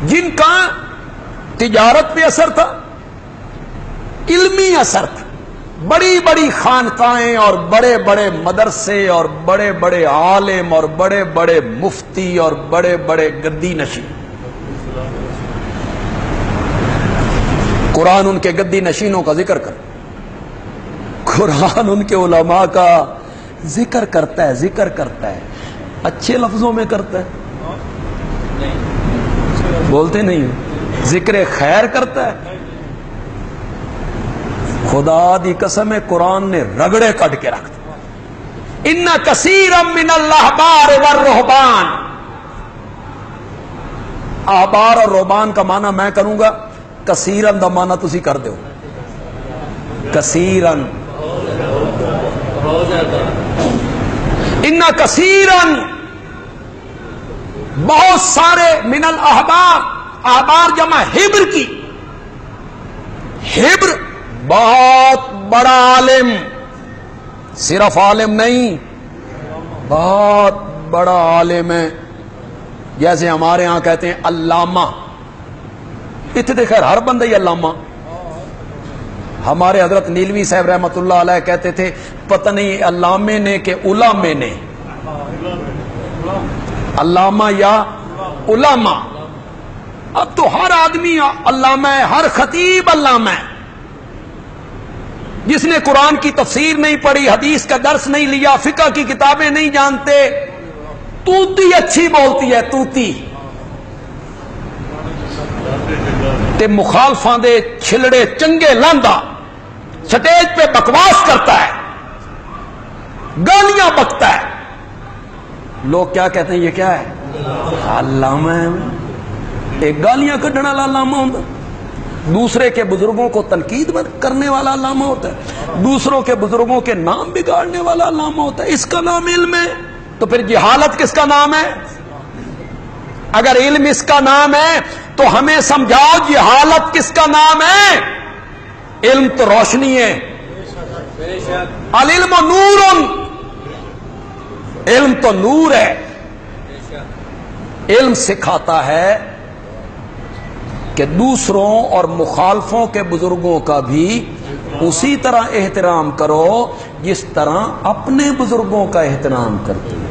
جن کا تجارت پہ اثر تھا، علمی اثر تھا، بڑی بڑی خانقاہیں اور بڑے بڑے مدرسے اور بڑے بڑے عالم اور بڑے بڑے مفتی اور بڑے بڑے گدی نشین. قرآن ان کے گدی نشینوں کا ذکر کر، قرآن ان کے علماء کا ذکر کرتا ہے اچھے لفظوں میں کرتا ہے، بولتے نہیں ہو، ذکر خیر کرتا ہے. خدا دی قسم ہے قرآن نے رگڑے کٹ کے رکھ دیا. ان کثیرا من الاحبار والرہبان، احبار اور رہبان کا معنی میں کروں گا، کثیرن دا معنی تسی کر دو، کثیرن. ان کثیرن بہت سارے، من الاحبار، احبار جمع حبر کی، حبر بہت بڑا عالم، صرف عالم نہیں، بہت بڑا عالم ہے. جیسے ہمارے ہاں کہتے ہیں علامہ، اتنے خیر ہر بندہ ہی علامہ. ہمارے حضرت نیلوی صاحب رحمت اللہ علیہ کہتے تھے پتہ نہیں علامے نے کہ علامے نے، علامہ یا علامہ. اب تو ہر آدمی علامہ ہے، ہر خطیب علامہ ہے. جس نے قرآن کی تفسیر نہیں پڑھی، حدیث کا درس نہیں لیا، فقہ کی کتابیں نہیں جانتے، توتی اچھی بولتی ہے، توتی تے مخالفاں دے چھلڑے چنگے لاندا، سٹیج پہ بکواس کرتا ہے، گالیاں بکتا ہے. لوگ کیا کہتے ہیں، یہ کیا ہے، علامہ ہے. ایک گالیاں کڈنے والا علامہ ہوتا، دوسرے کے بزرگوں کو تنقید کرنے والا علامہ ہوتا ہے، دوسروں کے بزرگوں کے نام بگاڑنے والا علامہ ہوتا ہے. اس کا نام علم ہے، تو پھر جہالت کس کا نام ہے؟ اگر علم اس کا نام ہے تو ہمیں سمجھاؤ جہالت کس کا نام ہے؟ علم تو روشنی ہے، العلم نور، علم تو نور ہے. علم سکھاتا ہے کہ دوسروں اور مخالفوں کے بزرگوں کا بھی اسی طرح احترام کرو جس طرح اپنے بزرگوں کا احترام کرتے ہو.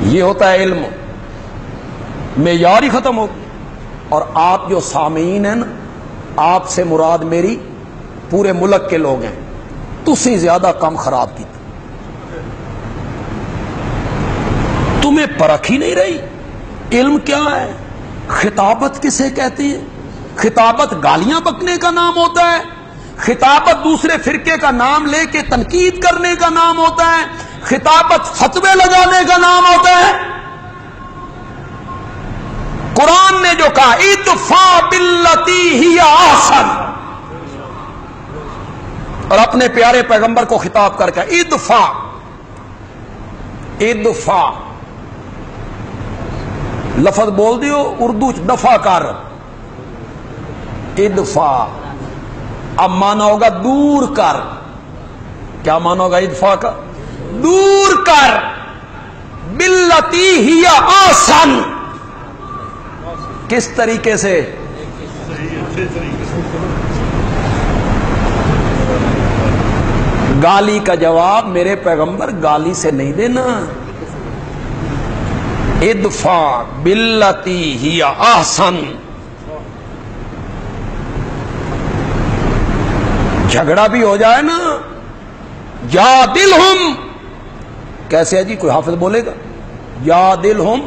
یہ ہوتا ہے علم. معیار ہی ختم ہو. اور آپ جو سامعین ہیں نا، آپ سے مراد میری پورے ملک کے لوگ ہیں، تسی زیادہ کم خراب کی، تمہیں پرکھ ہی نہیں رہی. علم کیا ہے؟ خطابت کسے کہتے ہیں؟ خطابت گالیاں بکنے کا نام ہوتا ہے، خطابت دوسرے فرقے کا نام لے کے تنقید کرنے کا نام ہوتا ہے، خطابت فتوے لگانے کا نام ہوتا ہے. قرآن نے جو کہا ادفع باللتی ہی احسن، اور اپنے پیارے پیغمبر کو خطاب کر کے ادفع، ادفع لفظ بول دیو اردو چ دفع کر، ادفع. اب مانا ہوگا دور کر. کیا مانا ہوگا ادفع کا؟ دور کر. باللتی ہی احسن، کس طریقے سے؟ گالی کا جواب میرے پیغمبر گالی سے نہیں دینا. ادفع باللتی ہی احسن. جھگڑا بھی ہو جائے نا، جادلہم، کیسے ہے جی؟ کوئی حافظ بولے گا؟ جادلہم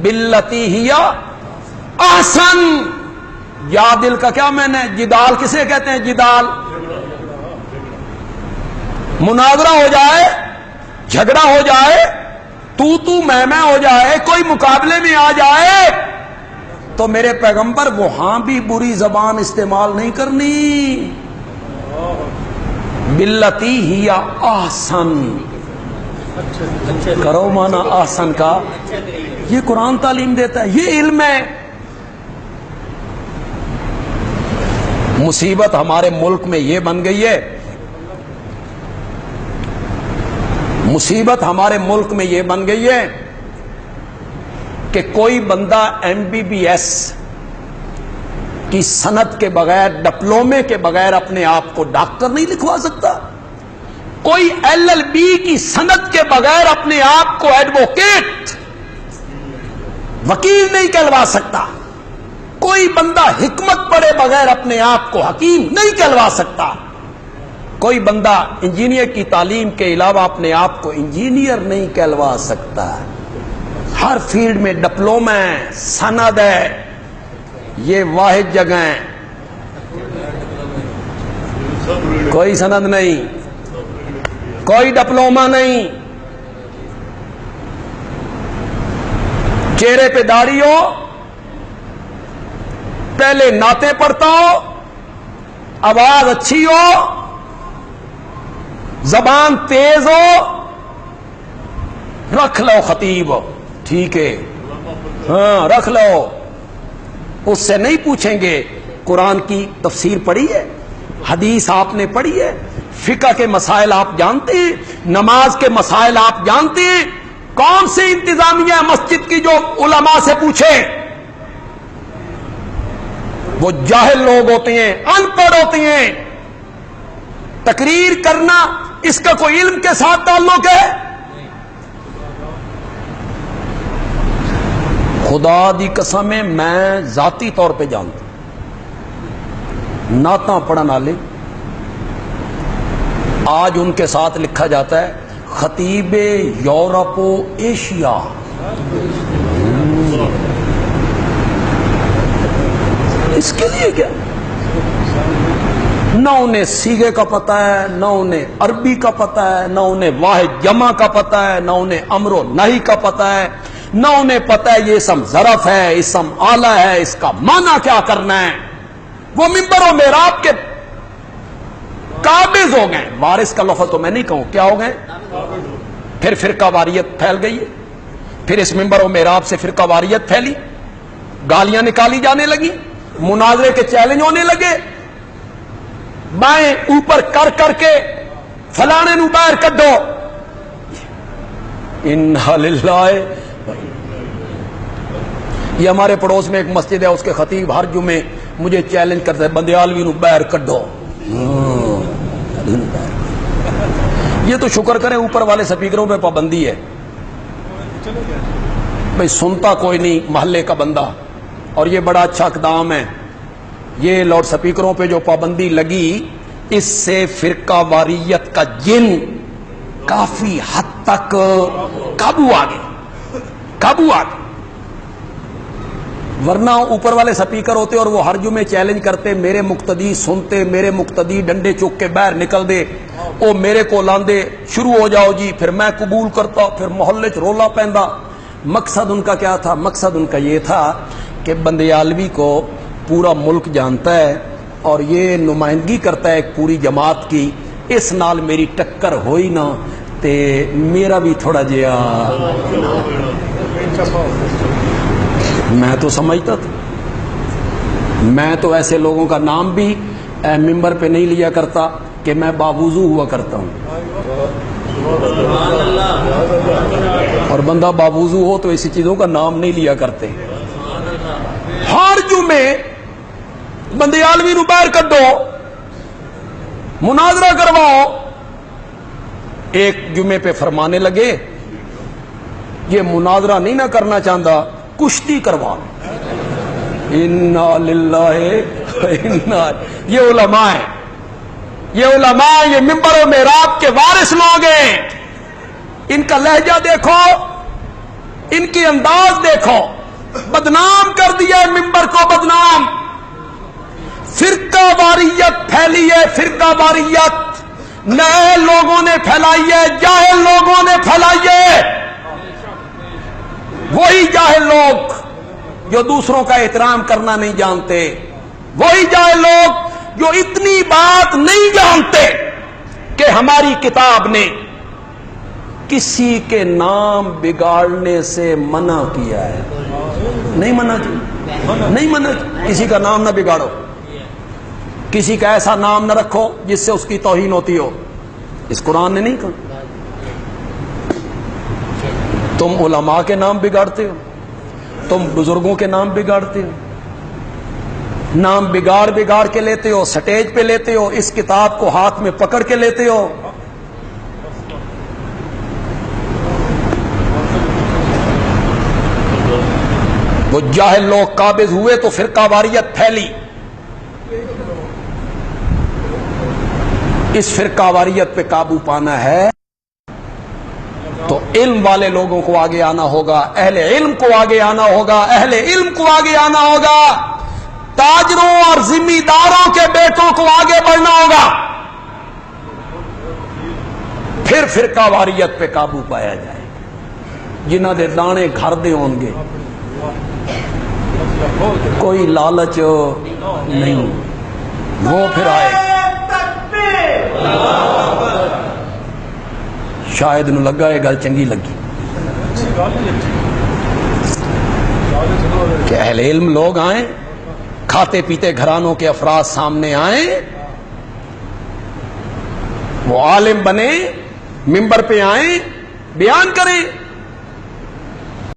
باللتی ہی احسن. جادل کا کیا معنی ہے؟ جدال کسے کہتے ہیں؟ جدال. مناظرہ ہو جائے، جھگڑا ہو جائے، تو میں ہو جائے، کوئی مقابلے میں آ جائے، تو میرے پیغمبر وہاں بھی بری زبان استعمال نہیں کرنی. باللتی ہی احسن کرو مانا احسن کا. یہ قرآن تعلیم دیتا ہے، یہ علم ہے. مصیبت ہمارے ملک میں یہ بن گئی ہے، مصیبت ہمارے ملک میں یہ بن گئی ہے کہ کوئی بندہ MBBS کی سند کے بغیر، ڈپلومے کے بغیر اپنے آپ کو ڈاکٹر نہیں لکھوا سکتا، کوئی LLB کی سند کے بغیر اپنے آپ کو ایڈوکیٹ، وکیل نہیں کہلوا سکتا، کوئی بندہ حکمت پڑھے بغیر اپنے آپ کو حکیم نہیں کہلوا سکتا، کوئی بندہ انجینئر کی تعلیم کے علاوہ اپنے آپ کو انجینئر نہیں کہلوا سکتا۔ ہر فیلڈ میں ڈپلومہ ہے، سند ہے، یہ واحد جگہ ہے، کوئی سند نہیں، کوئی ڈپلومہ نہیں، چہرے پہ داڑھی ہو، پہلے نعتیں پڑھتا ہو، آواز اچھی ہو، زبان تیز ہو، رکھ لو خطیب، ٹھیک ہے، ہاں رکھ لو، اس سے نہیں پوچھیں گے قرآن کی تفسیر پڑھی ہے، حدیث آپ نے پڑھی ہے، فقہ کے مسائل آپ جانتے ہیں، نماز کے مسائل آپ جانتے ہیں، کون سے انتظامیہ مسجد کی جو علماء سے پوچھے؟ وہ جاہل لوگ ہوتے ہیں، ان پڑھ ہوتے ہیں، تقریر کرنا اس کا کوئی علم کے ساتھ تعلق ہے؟ خدا دی قسم ہے، میں ذاتی طور پہ جانتا ہوں، نعتاں پڑھن والے آج ان کے ساتھ لکھا جاتا ہے خطیب یورپ و ایشیا۔ اس کے لیے کیا؟ نہ انہیں سیغے کا پتہ ہے، نہ انہیں عربی کا پتہ ہے، نہ انہیں واحد جمع کا پتہ ہے، نہ انہیں امر و نہی کا پتہ ہے، نہ انہیں پتہ ہے یہ اسم ظرف ہے، اسم آلہ ہے، اس کا معنی کیا کرنا ہے۔ وہ منبر و محراب کے قابض ہو گئے، وارث کا لفظ تو میں نہیں کہوں، کیا ہو گئے؟ پھر فرقہ واریت پھیل گئی ہے، پھر اس منبر و محراب سے فرقہ واریت پھیلی، گالیاں نکالی جانے لگی، مناظرے کے چیلنج ہونے لگے، بائیں اوپر کر کر کے فلانے نو باہر کڈو، انا للہ۔ یہ ہمارے پڑوس میں ایک مسجد ہے، اس کے خطیب ہر جمعے مجھے چیلنج کرتے ہیں بندیالوی نو باہر کڈو۔ یہ تو شکر کریں اوپر والے سپیکروں پہ پابندی ہے، بھئی سنتا کوئی نہیں محلے کا بندہ، اور یہ بڑا اچھا اقدام ہے، یہ لاؤڈ سپیکروں پہ جو پابندی لگی، اس سے فرقہ واریت کا جن کافی حد تک قابو آ گیا، ورنہ اوپر والے سپیکر ہوتے اور وہ ہر جمعے چیلنج کرتے، میرے مقتدی سنتے، میرے مقتدی ڈنڈے چوک کے باہر نکل دے، او میرے کو لاندے، شروع ہو جاؤ جی، پھر میں قبول کرتا، پھر محلے چ رولا پیندا۔ مقصد ان کا کیا تھا؟ مقصد ان کا یہ تھا کہ بندیالوی کو پورا ملک جانتا ہے اور یہ نمائندگی کرتا ہے ایک پوری جماعت کی، اس نال میری ٹکر ہوئی نہ تے میرا بھی تھوڑا جہا، میں تو سمجھتا تھا، میں تو ایسے لوگوں کا نام بھی ممبر پہ نہیں لیا کرتا کہ میں باوضو ہوا کرتا ہوں، اور بندہ باوضو ہو تو ایسی چیزوں کا نام نہیں لیا کرتے۔ ہر جمعے بندیالوی نو باہر کڈو، مناظرہ کرواؤ۔ ایک جمعے پہ فرمانے لگے یہ مناظرہ نہیں نہ کرنا چاہتا، کشتی کروا۔ انا للہ انا، یہ علماء ہیں، یہ علماء، یہ منبر و محراب کے وارث لوگ ہیں، ان کا لہجہ دیکھو، ان کی انداز دیکھو، بدنام کر دیا ہے منبر کو، بدنام۔ فرقہ واریت پھیلی ہے، فرقہ واریت نئے لوگوں نے پھیلائی ہے، جاہل لوگوں نے پھیلائی ہے، وہی جاہل لوگ جو دوسروں کا احترام کرنا نہیں جانتے، وہی جاہل لوگ جو اتنی بات نہیں جانتے کہ ہماری کتاب نے کسی کے نام بگاڑنے سے منع کیا ہے۔ نہیں منع کیا، نہیں منع کیا، کسی کا نام نہ بگاڑو، کسی کا ایسا نام نہ رکھو جس سے اس کی توہین ہوتی ہو، اس قرآن نے نہیں کہا۔ تم علماء کے نام بگاڑتے ہو، تم بزرگوں کے نام بگاڑتے ہو، نام بگاڑ بگاڑ کے لیتے ہو، سٹیج پہ لیتے ہو، اس کتاب کو ہاتھ میں پکڑ کے لیتے ہو. وہ جاہل لوگ قابض ہوئے تو فرقہ واریت پھیلی. اس فرقہ واریت پہ قابو پانا ہے تو علم والے لوگوں کو آگے آنا ہوگا، اہل علم کو آگے آنا ہوگا، اہل علم کو آگے آنا ہوگا، تاجروں اور ذمہ داروں کے بیٹوں کو آگے بڑھنا ہوگا، پھر فرقہ واریت پہ قابو پایا جائے. جنہ دے دانے گھر دے ہون گے، کوئی لالچ نہیں، وہ پھر آئے. شاید نو لگا یہ گل چنگی لگی کہ اہل علم لوگ آئیں، کھاتے پیتے گھرانوں کے افراد سامنے آئیں، وہ عالم بنے، منبر پہ آئیں، بیان کریں.